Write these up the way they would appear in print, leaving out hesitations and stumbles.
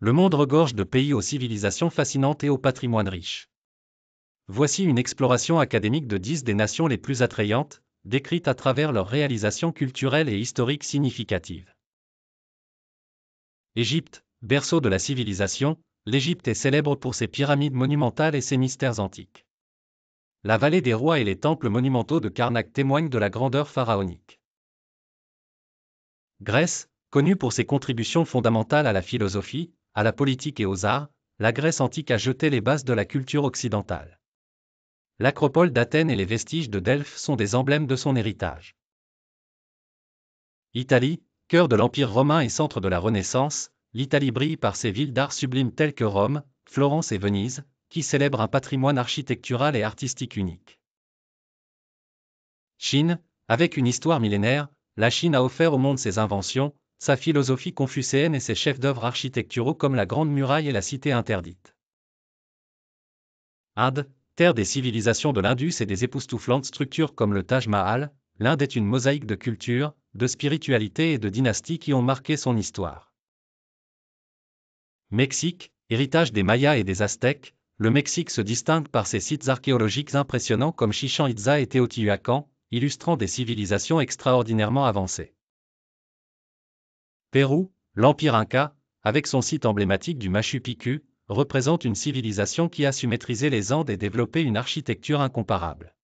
Le monde regorge de pays aux civilisations fascinantes et au patrimoine riche. Voici une exploration académique de 10 des nations les plus attrayantes, décrites à travers leurs réalisations culturelles et historiques significatives. Égypte, berceau de la civilisation, l'Égypte est célèbre pour ses pyramides monumentales et ses mystères antiques. La vallée des rois et les temples monumentaux de Karnak témoignent de la grandeur pharaonique. Grèce, connue pour ses contributions fondamentales à la philosophie, à la politique et aux arts, la Grèce antique a jeté les bases de la culture occidentale. L'acropole d'Athènes et les vestiges de Delphes sont des emblèmes de son héritage. Italie, cœur de l'Empire romain et centre de la Renaissance, l'Italie brille par ses villes d'art sublimes telles que Rome, Florence et Venise, qui célèbrent un patrimoine architectural et artistique unique. Chine, avec une histoire millénaire, la Chine a offert au monde ses inventions, sa philosophie confucéenne et ses chefs-d'œuvre architecturaux comme la Grande Muraille et la Cité interdite. Inde, terre des civilisations de l'Indus et des époustouflantes structures comme le Taj Mahal, l'Inde est une mosaïque de culture, de spiritualité et de dynasties qui ont marqué son histoire. Mexique, héritage des Mayas et des Aztèques, le Mexique se distingue par ses sites archéologiques impressionnants comme Chichén Itzá et Teotihuacan, illustrant des civilisations extraordinairement avancées. Pérou, l'Empire Inca, avec son site emblématique du Machu Picchu, représente une civilisation qui a su maîtriser les Andes et développer une architecture incomparable.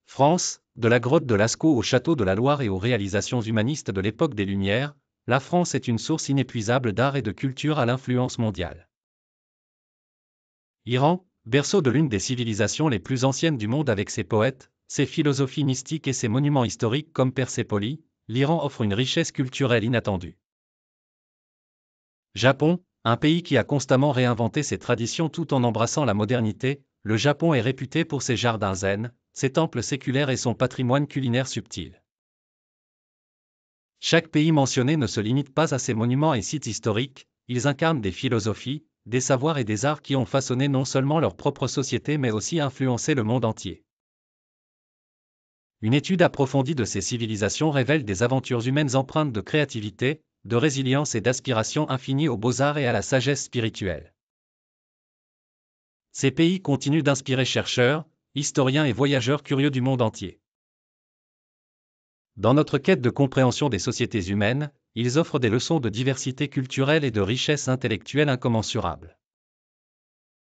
France, de la grotte de Lascaux au château de la Loire et aux réalisations humanistes de l'époque des Lumières, la France est une source inépuisable d'art et de culture à l'influence mondiale. Iran, berceau de l'une des civilisations les plus anciennes du monde avec ses poètes, ses philosophies mystiques et ses monuments historiques comme Persépolis, l'Iran offre une richesse culturelle inattendue. Japon, un pays qui a constamment réinventé ses traditions tout en embrassant la modernité, le Japon est réputé pour ses jardins zen, ses temples séculaires et son patrimoine culinaire subtil. Chaque pays mentionné ne se limite pas à ses monuments et sites historiques, ils incarnent des philosophies, des savoirs et des arts qui ont façonné non seulement leur propre société mais aussi influencé le monde entier. Une étude approfondie de ces civilisations révèle des aventures humaines empreintes de créativité, de résilience et d'aspiration infinie aux beaux-arts et à la sagesse spirituelle. Ces pays continuent d'inspirer chercheurs, historiens et voyageurs curieux du monde entier. Dans notre quête de compréhension des sociétés humaines, ils offrent des leçons de diversité culturelle et de richesse intellectuelle incommensurables.